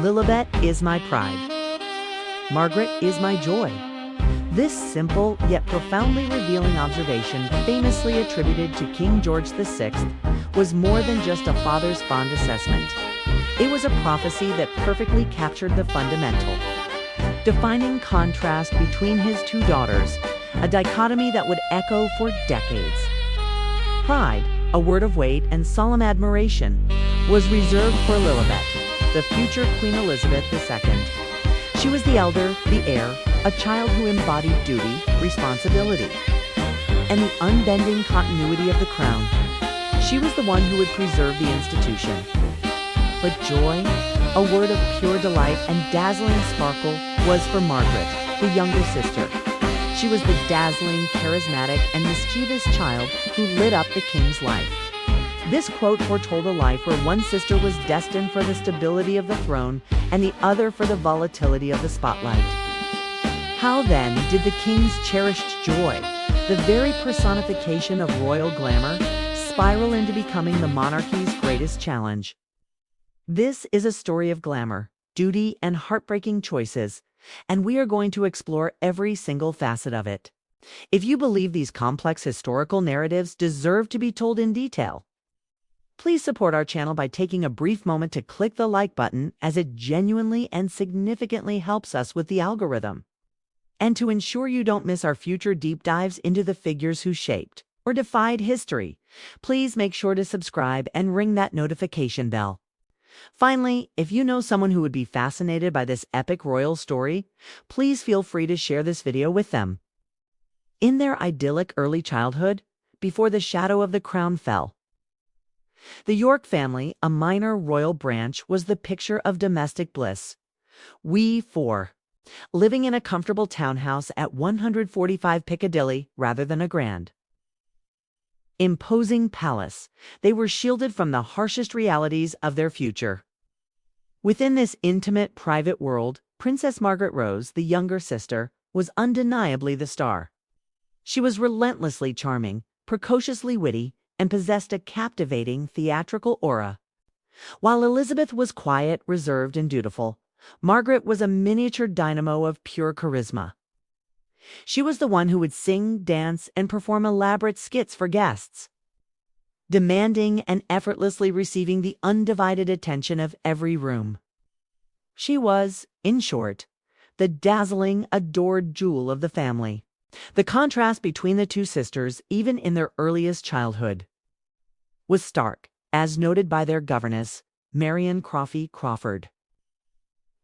Lilibet is my pride. Margaret is my joy. This simple yet profoundly revealing observation, famously attributed to King George VI, was more than just a father's fond assessment. It was a prophecy that perfectly captured the fundamental, defining contrast between his two daughters, a dichotomy that would echo for decades. Pride, a word of weight and solemn admiration, was reserved for Lilibet, the future Queen Elizabeth II. She was the elder, the heir, a child who embodied duty, responsibility, and the unbending continuity of the crown. She was the one who would preserve the institution. But joy, a word of pure delight and dazzling sparkle, was for Margaret, the younger sister. She was the dazzling, charismatic, and mischievous child who lit up the king's life. This quote foretold a life where one sister was destined for the stability of the throne and the other for the volatility of the spotlight. How then did the king's cherished joy, the very personification of royal glamour, spiral into becoming the monarchy's greatest challenge? This is a story of glamour, duty, and heartbreaking choices, and we are going to explore every single facet of it. If you believe these complex historical narratives deserve to be told in detail, please support our channel by taking a brief moment to click the like button, as it genuinely and significantly helps us with the algorithm. And to ensure you don't miss our future deep dives into the figures who shaped or defied history, please make sure to subscribe and ring that notification bell. Finally, if you know someone who would be fascinated by this epic royal story, please feel free to share this video with them. In their idyllic early childhood, before the shadow of the crown fell, the York family, a minor royal branch, was the picture of domestic bliss. We four, living in a comfortable townhouse at 145 Piccadilly rather than a grand, imposing palace, they were shielded from the harshest realities of their future. Within this intimate, private world, Princess Margaret Rose, the younger sister, was undeniably the star. She was relentlessly charming, precociously witty, and possessed a captivating theatrical aura. While Elizabeth was quiet, reserved, and dutiful, Margaret was a miniature dynamo of pure charisma. She was the one who would sing, dance, and perform elaborate skits for guests, demanding and effortlessly receiving the undivided attention of every room. She was, in short, the dazzling, adored jewel of the family. The contrast between the two sisters, even in their earliest childhood, was stark, as noted by their governess, Marion Crawfey Crawford.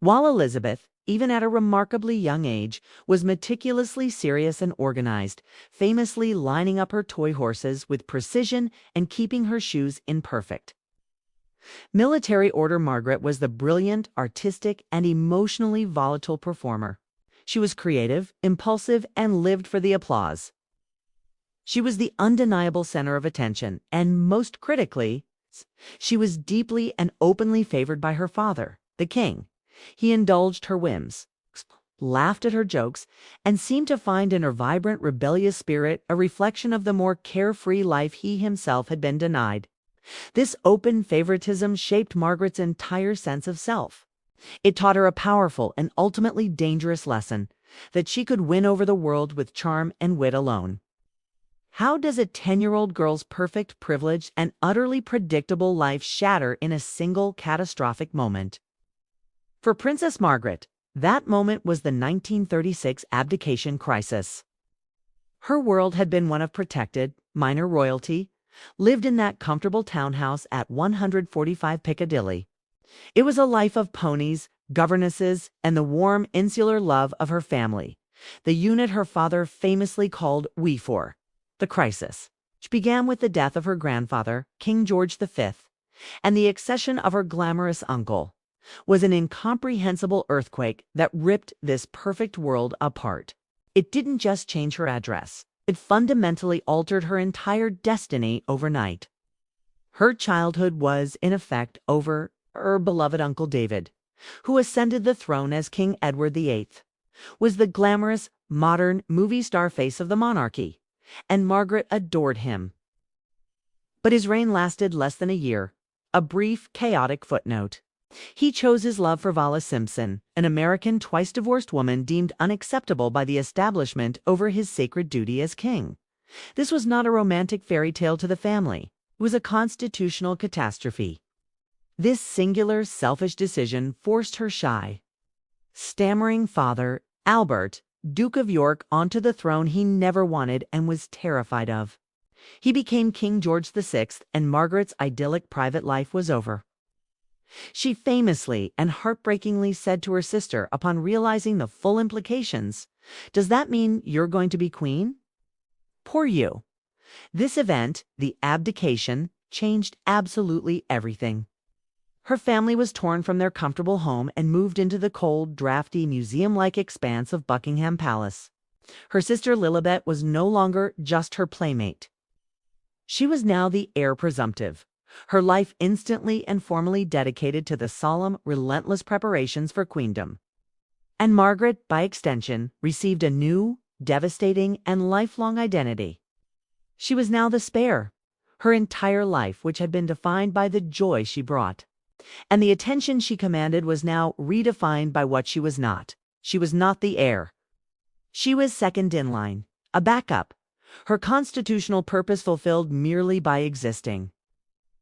While Elizabeth, even at a remarkably young age, was meticulously serious and organized, famously lining up her toy horses with precision and keeping her shoes in perfect military order, Margaret was the brilliant, artistic, and emotionally volatile performer. She was creative, impulsive, and lived for the applause. She was the undeniable center of attention, and most critically, she was deeply and openly favored by her father, the king. He indulged her whims, laughed at her jokes, and seemed to find in her vibrant, rebellious spirit a reflection of the more carefree life he himself had been denied. This open favoritism shaped Margaret's entire sense of self. It taught her a powerful and ultimately dangerous lesson: that she could win over the world with charm and wit alone. How does a 10-year-old girl's perfect, privileged, and utterly predictable life shatter in a single catastrophic moment? For Princess Margaret, that moment was the 1936 abdication crisis. Her world had been one of protected, minor royalty, lived in that comfortable townhouse at 145 Piccadilly. It was a life of ponies, governesses, and the warm, insular love of her family, the unit her father famously called "We Four." The crisis, which began with the death of her grandfather, King George V, and the accession of her glamorous uncle, was an incomprehensible earthquake that ripped this perfect world apart. It didn't just change her address, it fundamentally altered her entire destiny overnight. Her childhood was, in effect, over. Her beloved Uncle David, who ascended the throne as King Edward VIII, was the glamorous, modern, movie star face of the monarchy, and Margaret adored him. But his reign lasted less than a year, a brief, chaotic footnote. He chose his love for Vala Simpson, an American twice-divorced woman deemed unacceptable by the establishment over his sacred duty as king. This was not a romantic fairy tale to the family. It was a constitutional catastrophe. This singular, selfish decision forced her shy, stammering father, Albert, Duke of York, onto the throne he never wanted and was terrified of. He became King George VI, and Margaret's idyllic private life was over. She famously and heartbreakingly said to her sister upon realizing the full implications, "Does that mean you're going to be queen?" Poor you. This event, the abdication, changed absolutely everything. Her family was torn from their comfortable home and moved into the cold, drafty, museum-like expanse of Buckingham Palace. Her sister Lilibet was no longer just her playmate. She was now the heir presumptive, her life instantly and formally dedicated to the solemn, relentless preparations for queendom. And Margaret, by extension, received a new, devastating, and lifelong identity. She was now the spare, her entire life, which had been defined by the joy she brought. And the attention she commanded was now redefined by what she was not. She was not the heir. She was second in line, a backup, her constitutional purpose fulfilled merely by existing.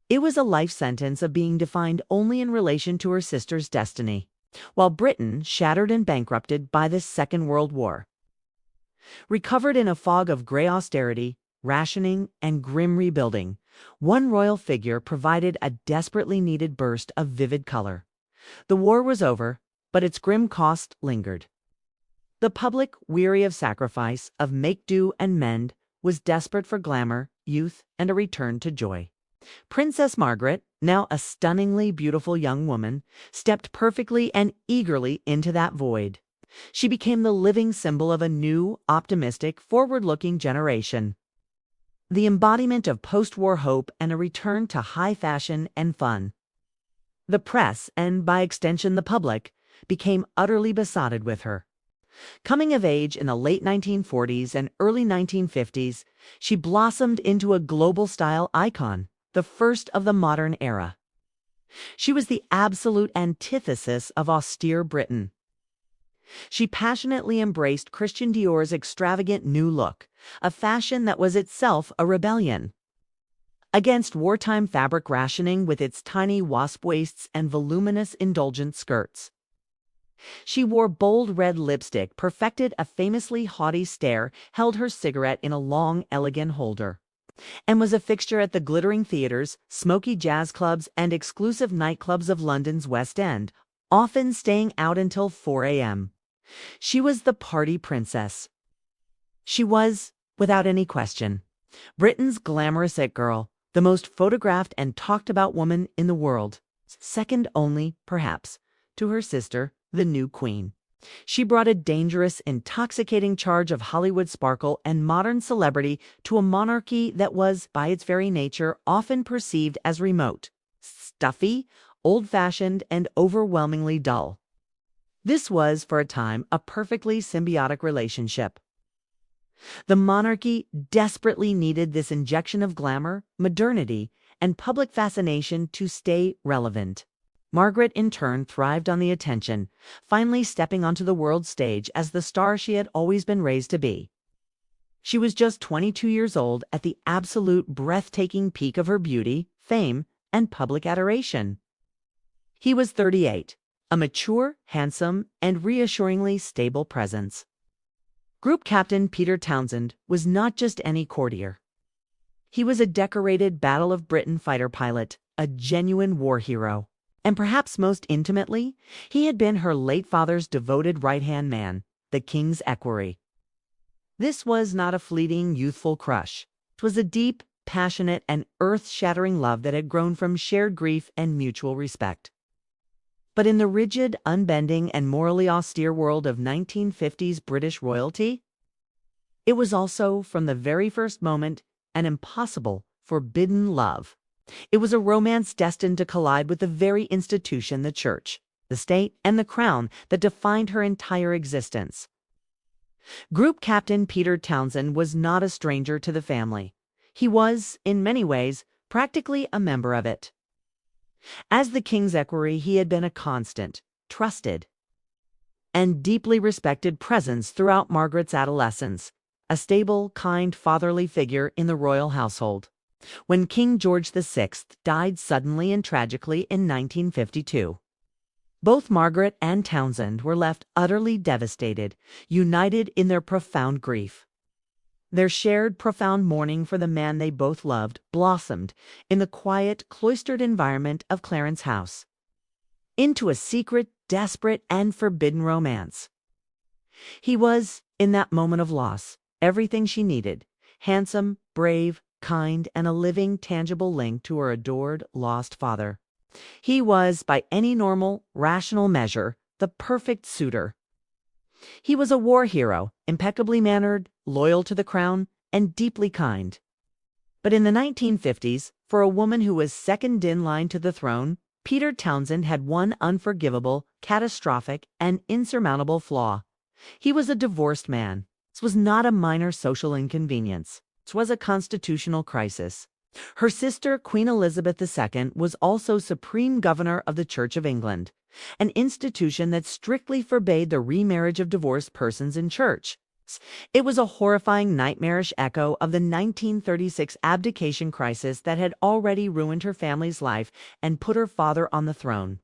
It was a life sentence of being defined only in relation to her sister's destiny, while Britain, shattered and bankrupted by the Second World War, recovered in a fog of gray austerity, rationing, and grim rebuilding, one royal figure provided a desperately needed burst of vivid color. The war was over, but its grim cost lingered. The public, weary of sacrifice, of make-do and mend, was desperate for glamour, youth, and a return to joy. Princess Margaret, now a stunningly beautiful young woman, stepped perfectly and eagerly into that void. She became the living symbol of a new, optimistic, forward-looking generation. The embodiment of post-war hope and a return to high fashion and fun. The press, and by extension the public, became utterly besotted with her. Coming of age in the late 1940s and early 1950s, she blossomed into a global-style icon, the first of the modern era. She was the absolute antithesis of austere Britain. She passionately embraced Christian Dior's extravagant new look, a fashion that was itself a rebellion against wartime fabric rationing with its tiny wasp waists and voluminous indulgent skirts. She wore bold red lipstick, perfected a famously haughty stare, held her cigarette in a long, elegant holder, and was a fixture at the glittering theaters, smoky jazz clubs, and exclusive nightclubs of London's West End, often staying out until 4 a.m. She was the party princess. She was, without any question, Britain's glamorous it girl, the most photographed and talked about woman in the world, second only, perhaps, to her sister, the new queen. She brought a dangerous, intoxicating charge of Hollywood sparkle and modern celebrity to a monarchy that was, by its very nature, often perceived as remote, stuffy, old-fashioned, and overwhelmingly dull. This was, for a time, a perfectly symbiotic relationship. The monarchy desperately needed this injection of glamour, modernity, and public fascination to stay relevant. Margaret, in turn, thrived on the attention, finally stepping onto the world stage as the star she had always been raised to be. She was just 22 years old at the absolute breathtaking peak of her beauty, fame, and public adoration. He was 38, a mature, handsome, and reassuringly stable presence. Group Captain Peter Townsend was not just any courtier. He was a decorated Battle of Britain fighter pilot, a genuine war hero. And perhaps most intimately, he had been her late father's devoted right-hand man, the king's equerry. This was not a fleeting, youthful crush. It was a deep, passionate, and earth-shattering love that had grown from shared grief and mutual respect. But in the rigid, unbending, and morally austere world of 1950s British royalty, it was also, from the very first moment, an impossible, forbidden love. It was a romance destined to collide with the very institution, the church, the state, and the crown that defined her entire existence. Group Captain Peter Townsend was not a stranger to the family. He was, in many ways, practically a member of it. As the king's equerry, he had been a constant, trusted, and deeply respected presence throughout Margaret's adolescence, a stable, kind, fatherly figure in the royal household. When King George VI died suddenly and tragically in 1952, both Margaret and Townsend were left utterly devastated, united in their profound grief. Their shared profound mourning for the man they both loved blossomed in the quiet, cloistered environment of Clarence House into a secret, desperate, and forbidden romance. He was, in that moment of loss, everything she needed: handsome, brave, kind, and a living, tangible link to her adored, lost father. He was, by any normal, rational measure, the perfect suitor. He was a war hero, impeccably mannered, loyal to the crown, and deeply kind. But in the 1950s, for a woman who was second in line to the throne, Peter Townsend had one unforgivable, catastrophic, and insurmountable flaw. He was a divorced man. This was not a minor social inconvenience. This was a constitutional crisis. Her sister, Queen Elizabeth II, was also Supreme Governor of the Church of England, an institution that strictly forbade the remarriage of divorced persons in church. It was a horrifying, nightmarish echo of the 1936 abdication crisis that had already ruined her family's life and put her father on the throne.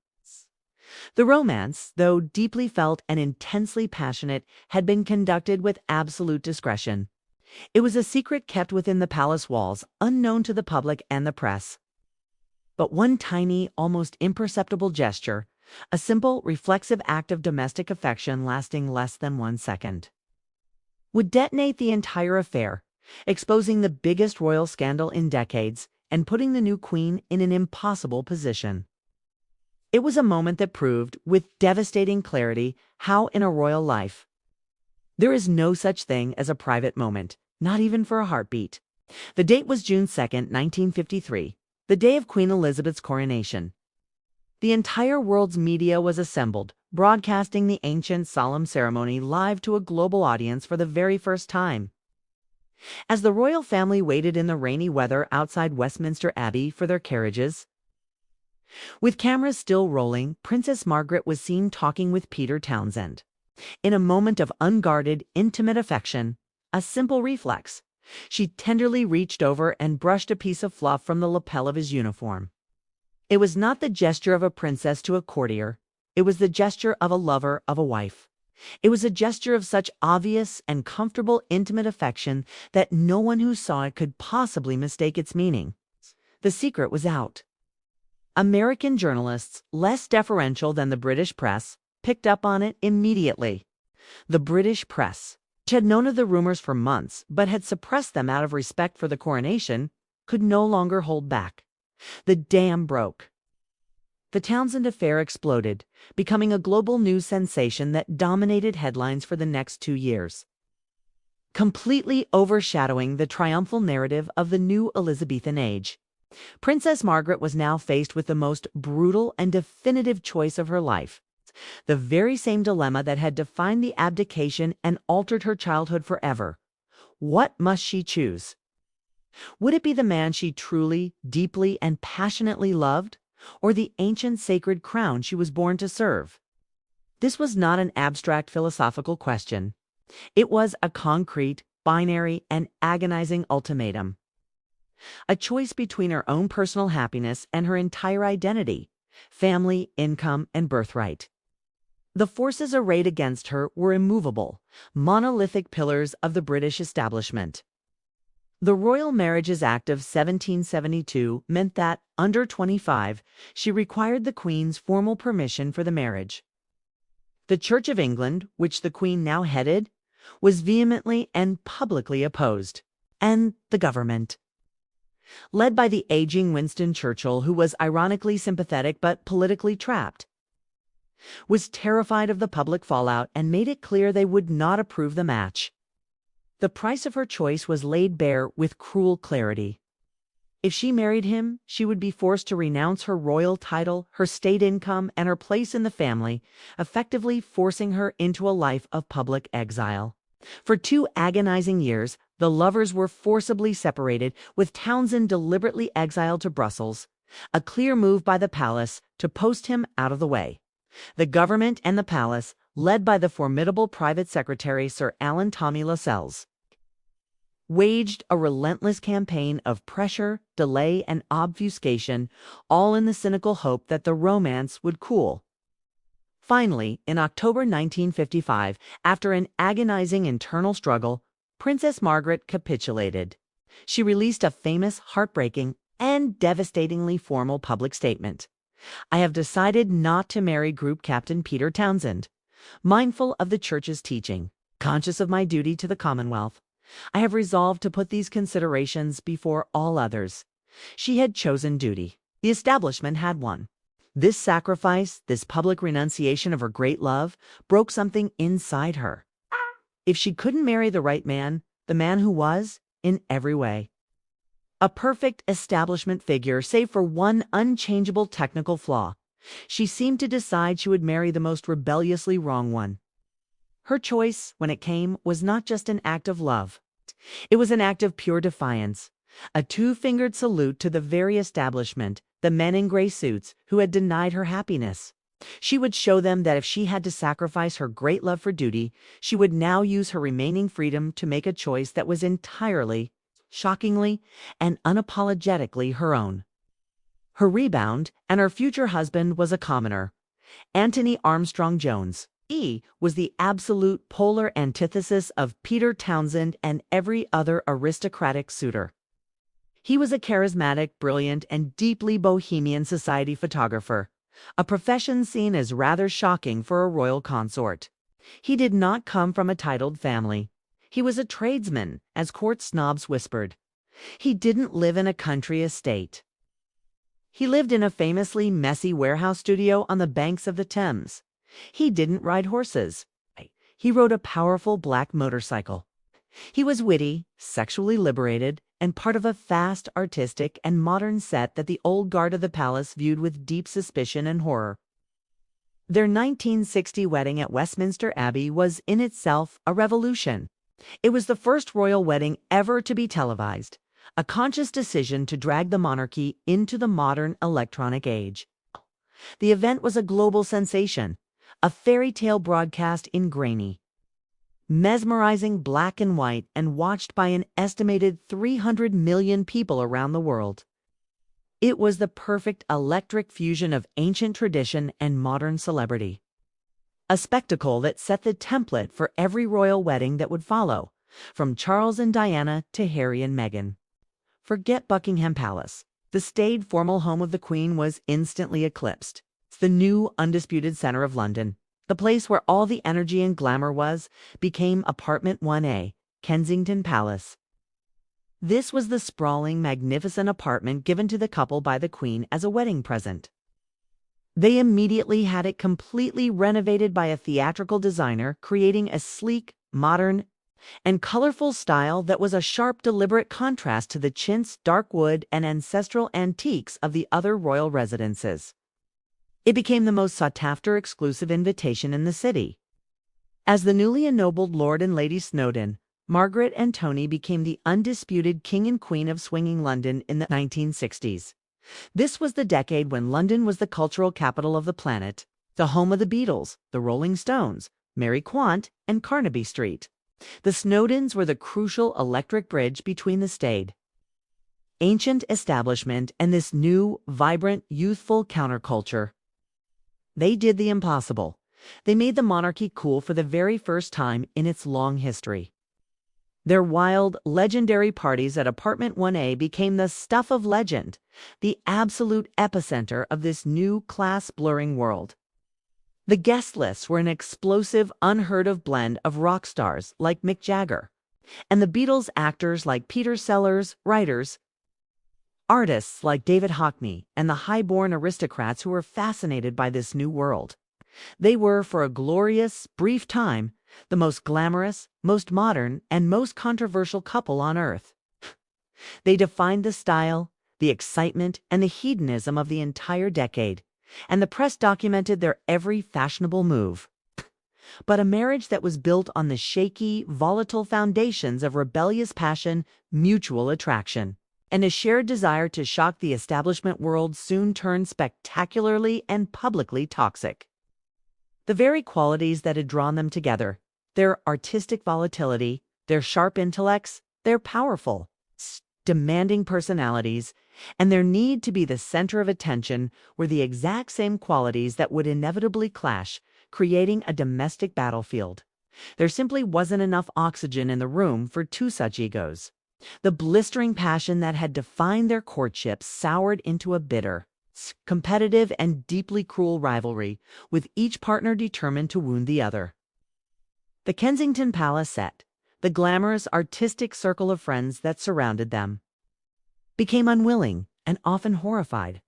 The romance, though deeply felt and intensely passionate, had been conducted with absolute discretion. It was a secret kept within the palace walls, unknown to the public and the press. But one tiny, almost imperceptible gesture, a simple, reflexive act of domestic affection lasting less than 1 second, would detonate the entire affair, exposing the biggest royal scandal in decades and putting the new queen in an impossible position. It was a moment that proved, with devastating clarity, how in a royal life, there is no such thing as a private moment, not even for a heartbeat. The date was June 2nd, 1953, the day of Queen Elizabeth's coronation. The entire world's media was assembled, broadcasting the ancient solemn ceremony live to a global audience for the very first time. As the royal family waited in the rainy weather outside Westminster Abbey for their carriages, with cameras still rolling, Princess Margaret was seen talking with Peter Townsend. In a moment of unguarded, intimate affection, a simple reflex, she tenderly reached over and brushed a piece of fluff from the lapel of his uniform. It was not the gesture of a princess to a courtier. It was the gesture of a lover, of a wife. It was a gesture of such obvious and comfortable, intimate affection that no one who saw it could possibly mistake its meaning. The secret was out. American journalists, less deferential than the British press, picked up on it immediately. The British press, which had known of the rumors for months but had suppressed them out of respect for the coronation, could no longer hold back. The dam broke. The Townsend affair exploded, becoming a global news sensation that dominated headlines for the next 2 years, completely overshadowing the triumphal narrative of the new Elizabethan age. Princess Margaret was now faced with the most brutal and definitive choice of her life, the very same dilemma that had defined the abdication and altered her childhood forever. What must she choose? Would it be the man she truly, deeply, and passionately loved, or the ancient sacred crown she was born to serve? This was not an abstract philosophical question. It was a concrete, binary, and agonizing ultimatum. A choice between her own personal happiness and her entire identity, family, income, and birthright. The forces arrayed against her were immovable, monolithic pillars of the British establishment. The Royal Marriages Act of 1772 meant that, under 25, she required the Queen's formal permission for the marriage. The Church of England, which the Queen now headed, was vehemently and publicly opposed, and the government, led by the aging Winston Churchill, who was ironically sympathetic but politically trapped, was terrified of the public fallout and made it clear they would not approve the match. The price of her choice was laid bare with cruel clarity. If she married him, she would be forced to renounce her royal title, her state income, and her place in the family, effectively forcing her into a life of public exile. For 2 agonizing years, the lovers were forcibly separated, with Townsend deliberately exiled to Brussels, a clear move by the palace to post him out of the way. The government and the palace, led by the formidable private secretary Sir Alan Tommy Lascelles, waged a relentless campaign of pressure, delay, and obfuscation, all in the cynical hope that the romance would cool. Finally, in October 1955, after an agonizing internal struggle, Princess Margaret capitulated. She released a famous, heartbreaking, and devastatingly formal public statement. "I have decided not to marry Group Captain Peter Townsend. Mindful of the Church's teaching, conscious of my duty to the Commonwealth, I have resolved to put these considerations before all others." She had chosen duty. The establishment had one. This sacrifice, this public renunciation of her great love, broke something inside her. If she couldn't marry the right man, the man who was, in every way, a perfect establishment figure, save for one unchangeable technical flaw, she seemed to decide she would marry the most rebelliously wrong one. Her choice, when it came, was not just an act of love. It was an act of pure defiance, a two-fingered salute to the very establishment, the men in gray suits who had denied her happiness. She would show them that if she had to sacrifice her great love for duty, she would now use her remaining freedom to make a choice that was entirely, shockingly, and unapologetically her own. Her rebound and her future husband was a commoner, Antony Armstrong-Jones. He was the absolute polar antithesis of Peter Townsend and every other aristocratic suitor. He was a charismatic, brilliant, and deeply bohemian society photographer, a profession seen as rather shocking for a royal consort. He did not come from a titled family. He was a tradesman, as court snobs whispered. He didn't live in a country estate. He lived in a famously messy warehouse studio on the banks of the Thames. He didn't ride horses. He rode a powerful black motorcycle. He was witty, sexually liberated, and part of a fast, artistic, and modern set that the old guard of the palace viewed with deep suspicion and horror. Their 1960 wedding at Westminster Abbey was in itself a revolution. It was the first royal wedding ever to be televised, a conscious decision to drag the monarchy into the modern electronic age. The event was a global sensation, a fairy tale broadcast in grainy, mesmerizing black and white, and watched by an estimated 300 million people around the world. It was the perfect electric fusion of ancient tradition and modern celebrity. A spectacle that set the template for every royal wedding that would follow, from Charles and Diana to Harry and Meghan. Forget Buckingham Palace. The staid, formal home of the Queen was instantly eclipsed. The new, undisputed center of London, the place where all the energy and glamour was, became Apartment 1A, Kensington Palace. This was the sprawling, magnificent apartment given to the couple by the Queen as a wedding present. They immediately had it completely renovated by a theatrical designer, creating a sleek, modern, and colorful style that was a sharp, deliberate contrast to the chintz, dark wood, and ancestral antiques of the other royal residences. It became the most sought-after exclusive invitation in the city. As the newly ennobled Lord and Lady Snowdon, Margaret and Tony became the undisputed king and queen of swinging London in the 1960s. This was the decade when London was the cultural capital of the planet, the home of the Beatles, the Rolling Stones, Mary Quant, and Carnaby Street. The Snowdons were the crucial electric bridge between the staid, ancient establishment and this new, vibrant, youthful counterculture. They did the impossible. They made the monarchy cool for the very first time in its long history. Their wild, legendary parties at Apartment 1A became the stuff of legend, the absolute epicenter of this new class-blurring world. The guest lists were an explosive, unheard-of blend of rock stars like Mick Jagger, and the Beatles actors like Peter Sellers, writers, artists like David Hockney, and the high-born aristocrats who were fascinated by this new world. They were, for a glorious, brief time, the most glamorous, most modern, and most controversial couple on earth. They defined the style, the excitement, and the hedonism of the entire decade, and the press documented their every fashionable move. But a marriage that was built on the shaky, volatile foundations of rebellious passion, mutual attraction, and a shared desire to shock the establishment world soon turned spectacularly and publicly toxic. The very qualities that had drawn them together, their artistic volatility, their sharp intellects, their powerful, demanding personalities, and their need to be the center of attention were the exact same qualities that would inevitably clash, creating a domestic battlefield. There simply wasn't enough oxygen in the room for two such egos. The blistering passion that had defined their courtship soured into a bitter, competitive, and deeply cruel rivalry, with each partner determined to wound the other. The Kensington Palace set, the glamorous artistic circle of friends that surrounded them, became unwilling and often horrified,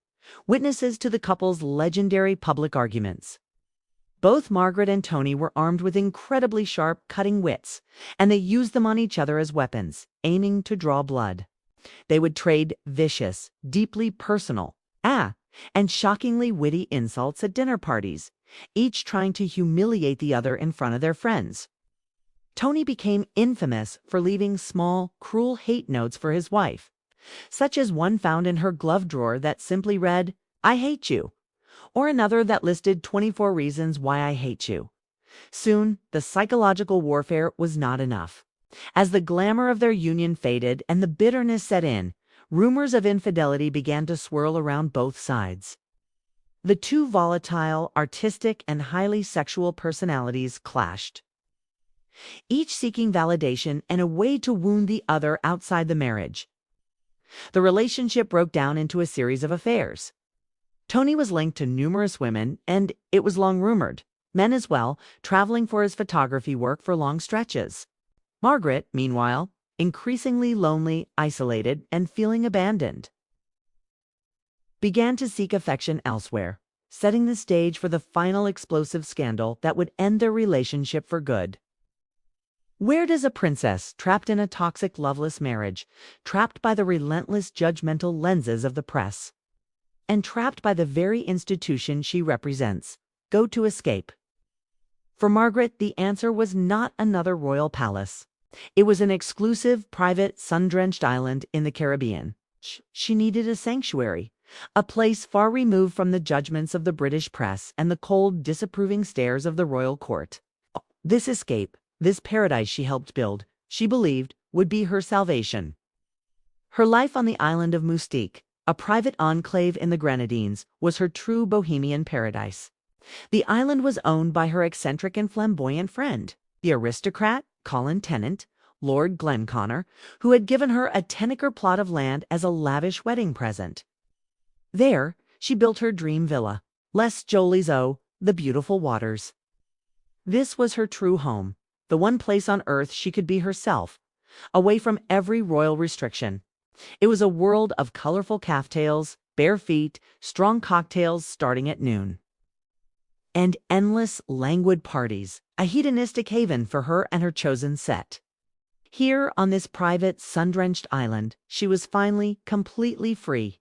witnesses to the couple's legendary public arguments. Both Margaret and Tony were armed with incredibly sharp, cutting wits, and they used them on each other as weapons, aiming to draw blood. They would trade vicious, deeply personal, and shockingly witty insults at dinner parties, each trying to humiliate the other in front of their friends. Tony became infamous for leaving small, cruel hate notes for his wife, such as one found in her glove drawer that simply read, "I hate you," or another that listed 24 reasons why I hate you. Soon, the psychological warfare was not enough. As the glamour of their union faded and the bitterness set in, rumors of infidelity began to swirl around both sides. The two volatile, artistic, and highly sexual personalities clashed, each seeking validation and a way to wound the other outside the marriage. The relationship broke down into a series of affairs. Tony was linked to numerous women, and it was long rumored, men as well, traveling for his photography work for long stretches. Margaret, meanwhile, increasingly lonely, isolated, and feeling abandoned, began to seek affection elsewhere, setting the stage for the final explosive scandal that would end their relationship for good. Where does a princess trapped in a toxic, loveless marriage, trapped by the relentless judgmental lenses of the press, and trapped by the very institution she represents, go to escape? For Margaret, the answer was not another royal palace. It was an exclusive, private, sun-drenched island in the Caribbean. She needed a sanctuary, a place far removed from the judgments of the British press and the cold, disapproving stares of the royal court. This escape, this paradise she helped build, she believed, would be her salvation. Her life on the island of Moustique, a private enclave in the Grenadines, was her true bohemian paradise. The island was owned by her eccentric and flamboyant friend, the aristocrat Colin Tennant, Lord Glenconner, who had given her a 10-acre plot of land as a lavish wedding present. There, she built her dream villa, Les Jolies Eaux, the beautiful waters. This was her true home, the one place on earth she could be herself, away from every royal restriction. It was a world of colorful caftairs, bare feet, strong cocktails starting at noon, and endless, languid parties, a hedonistic haven for her and her chosen set. Here, on this private, sun-drenched island, she was finally completely free.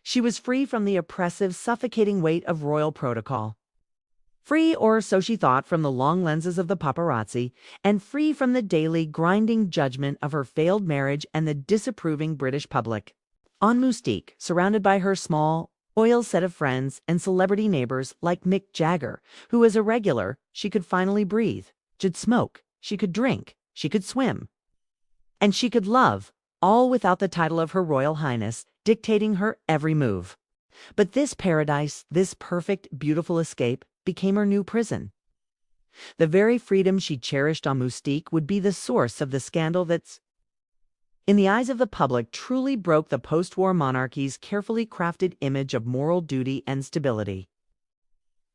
She was free from the oppressive, suffocating weight of royal protocol. Free, or so she thought, from the long lenses of the paparazzi, and free from the daily, grinding judgment of her failed marriage and the disapproving British public. On Moustique, surrounded by her small, loyal set of friends and celebrity neighbors like Mick Jagger, who was a regular, she could finally breathe. She'd smoke, she could drink, she could swim, and she could love, all without the title of Her Royal Highness dictating her every move. But this paradise, this perfect, beautiful escape, became her new prison. The very freedom she cherished on Moustique would be the source of the scandal that's, in the eyes of the public, truly broke the post-war monarchy's carefully crafted image of moral duty and stability.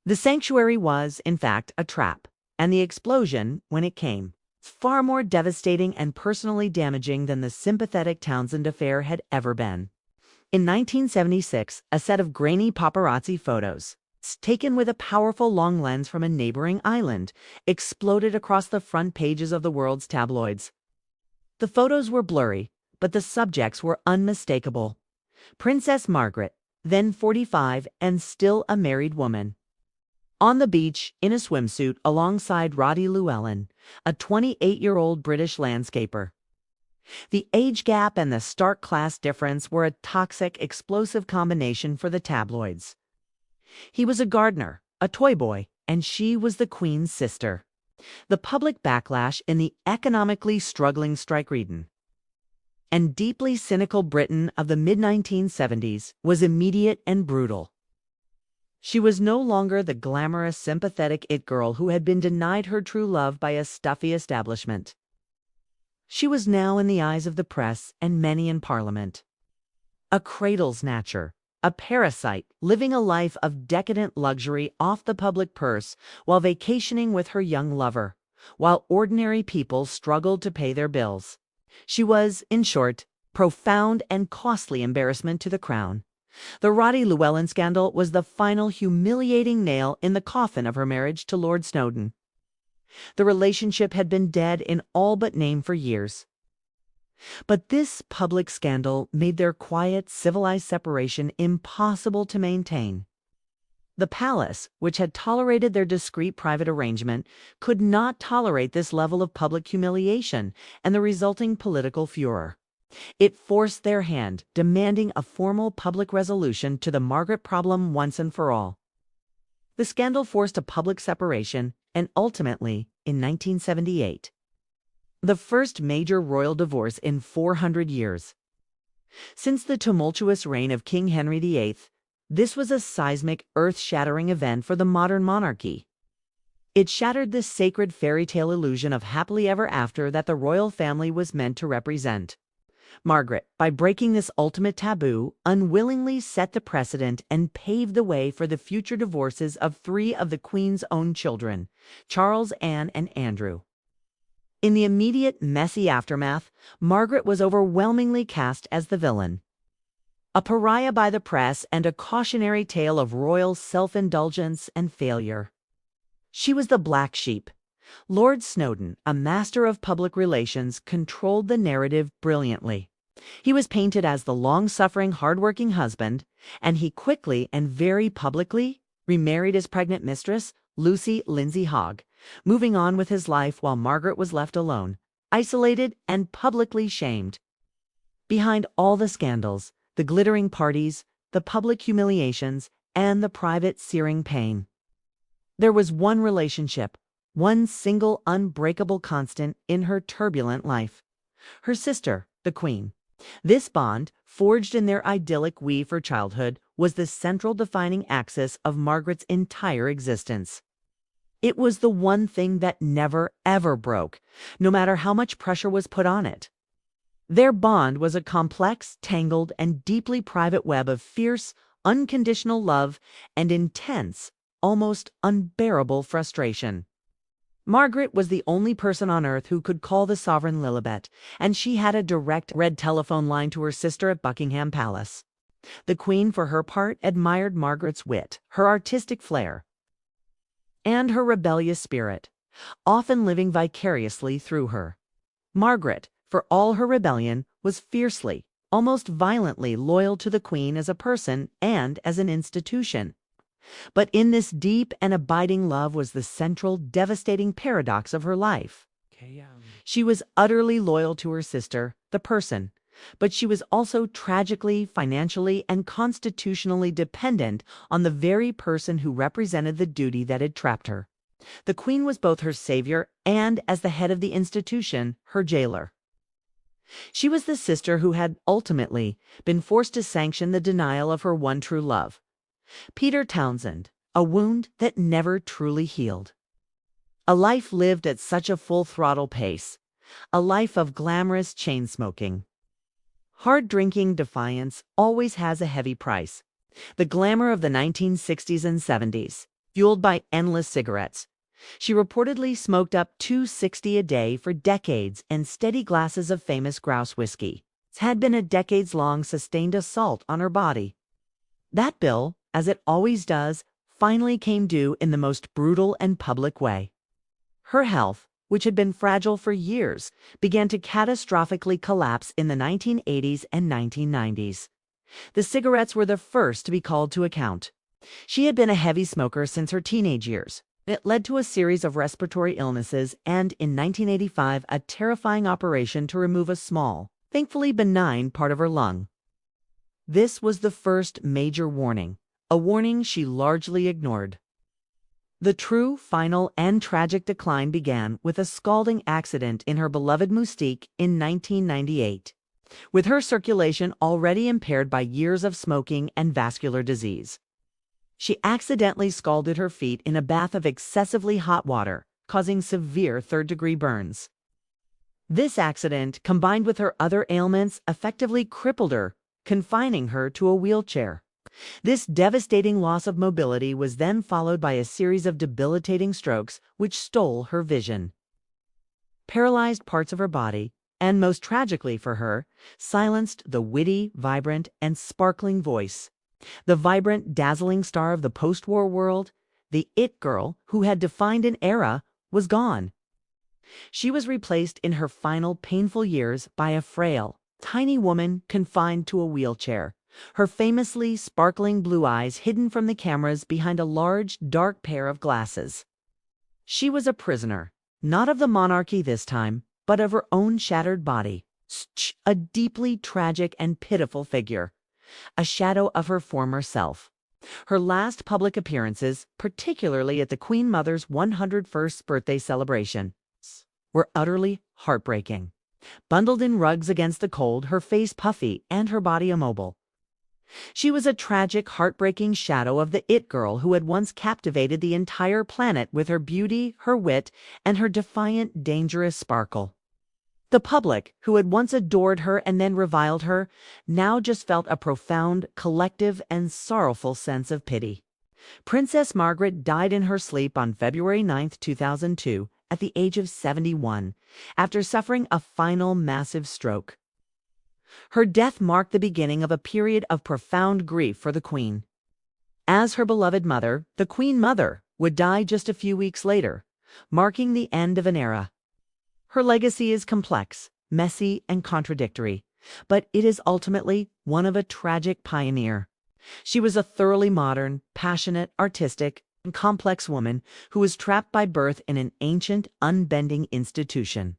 The sanctuary was, in fact, a trap, and the explosion, when it came, far more devastating and personally damaging than the sympathetic Townsend affair had ever been. In 1976, a set of grainy paparazzi photos, taken with a powerful long lens from a neighboring island, exploded across the front pages of the world's tabloids. The photos were blurry, but the subjects were unmistakable. Princess Margaret, then 45 and still a married woman, on the beach in a swimsuit alongside Roddy Llewellyn, a 28-year-old British landscaper. The age gap and the stark class difference were a toxic, explosive combination for the tabloids. He was a gardener, a toy boy, and she was the Queen's sister. The public backlash in the economically struggling Strykreden and deeply cynical Britain of the mid-1970s was immediate and brutal. She was no longer the glamorous, sympathetic it girl who had been denied her true love by a stuffy establishment. She was now in the eyes of the press and many in Parliament. A cradle snatcher, a parasite living a life of decadent luxury off the public purse while vacationing with her young lover, while ordinary people struggled to pay their bills. She was, in short, profound and costly embarrassment to the crown. The Roddy Llewellyn scandal was the final humiliating nail in the coffin of her marriage to Lord Snowdon. The relationship had been dead in all but name for years. But this public scandal made their quiet, civilized separation impossible to maintain. The palace, which had tolerated their discreet private arrangement, could not tolerate this level of public humiliation and the resulting political furor. It forced their hand, demanding a formal public resolution to the Margaret problem once and for all. The scandal forced a public separation, and ultimately, in 1978, the first major royal divorce in 400 years. Since the tumultuous reign of King Henry VIII, this was a seismic, earth-shattering event for the modern monarchy. It shattered the sacred fairy tale illusion of happily ever after that the royal family was meant to represent. Margaret, by breaking this ultimate taboo, unwillingly set the precedent and paved the way for the future divorces of three of the Queen's own children, Charles, Anne, and Andrew. In the immediate, messy aftermath, Margaret was overwhelmingly cast as the villain. A pariah by the press and a cautionary tale of royal self-indulgence and failure. She was the black sheep. Lord Snowdon, a master of public relations, controlled the narrative brilliantly. He was painted as the long-suffering, hard-working husband, and he quickly and very publicly remarried his pregnant mistress, Lucy Lindsay Hogg, moving on with his life while Margaret was left alone, isolated and publicly shamed. Behind all the scandals, the glittering parties, the public humiliations, and the private searing pain, there was one relationship, one single unbreakable constant in her turbulent life: her sister, the Queen. This bond, forged in their idyllic we for childhood, was the central defining axis of Margaret's entire existence. It was the one thing that never, ever broke, no matter how much pressure was put on it. Their bond was a complex, tangled, and deeply private web of fierce, unconditional love and intense, almost unbearable frustration. Margaret was the only person on earth who could call the sovereign Lilibet, and she had a direct red telephone line to her sister at Buckingham Palace. The Queen, for her part, admired Margaret's wit, her artistic flair, and her rebellious spirit, often living vicariously through her. Margaret, for all her rebellion, was fiercely, almost violently loyal to the Queen as a person and as an institution. But in this deep and abiding love was the central, devastating paradox of her life. She was utterly loyal to her sister, the person, but she was also tragically, financially, and constitutionally dependent on the very person who represented the duty that had trapped her. The Queen was both her savior and, as the head of the institution, her jailer. She was the sister who had, ultimately, been forced to sanction the denial of her one true love, Peter Townsend, a wound that never truly healed. A life lived at such a full-throttle pace, a life of glamorous chain-smoking. Hard-drinking defiance always has a heavy price. The glamour of the 1960s and 70s, fueled by endless cigarettes. She reportedly smoked up 260 a day for decades, and steady glasses of famous grouse whiskey. It had been a decades-long sustained assault on her body. That bill, as it always does, finally came due in the most brutal and public way. Her health, which had been fragile for years, began to catastrophically collapse in the 1980s and 1990s. The cigarettes were the first to be called to account. She had been a heavy smoker since her teenage years. It led to a series of respiratory illnesses and, in 1985, a terrifying operation to remove a small, thankfully benign part of her lung. This was the first major warning, a warning she largely ignored. The true, final, and tragic decline began with a scalding accident in her beloved Moustique in 1998, with her circulation already impaired by years of smoking and vascular disease. She accidentally scalded her feet in a bath of excessively hot water, causing severe third-degree burns. This accident, combined with her other ailments, effectively crippled her, confining her to a wheelchair. This devastating loss of mobility was then followed by a series of debilitating strokes which stole her vision. Paralyzed parts of her body, and most tragically for her, silenced the witty, vibrant, and sparkling voice. The vibrant, dazzling star of the post-war world, the it girl who had defined an era, was gone. She was replaced in her final painful years by a frail, tiny woman confined to a wheelchair, her famously sparkling blue eyes hidden from the cameras behind a large, dark pair of glasses. She was a prisoner, not of the monarchy this time, but of her own shattered body, a deeply tragic and pitiful figure, a shadow of her former self. Her last public appearances, particularly at the Queen Mother's 101st birthday celebration, were utterly heartbreaking. Bundled in rugs against the cold, her face puffy and her body immobile. She was a tragic, heartbreaking shadow of the it girl who had once captivated the entire planet with her beauty, her wit, and her defiant, dangerous sparkle. The public, who had once adored her and then reviled her, now just felt a profound, collective, and sorrowful sense of pity. Princess Margaret died in her sleep on February 9, 2002, at the age of 71, after suffering a final massive stroke. Her death marked the beginning of a period of profound grief for the Queen. As her beloved mother, the Queen Mother, would die just a few weeks later, marking the end of an era. Her legacy is complex, messy, and contradictory, but it is ultimately one of a tragic pioneer. She was a thoroughly modern, passionate, artistic, and complex woman who was trapped by birth in an ancient, unbending institution.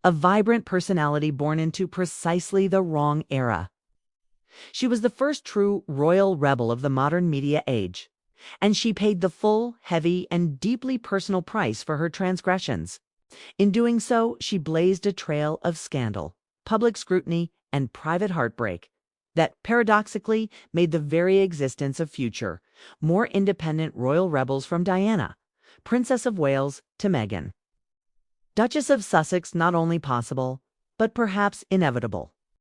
A vibrant personality born into precisely the wrong era. She was the first true royal rebel of the modern media age, and she paid the full, heavy, and deeply personal price for her transgressions. In doing so, she blazed a trail of scandal, public scrutiny, and private heartbreak that paradoxically made the very existence of future, more independent royal rebels from Diana, Princess of Wales, to Meghan, Duchess of Sussex, not only possible, but perhaps inevitable.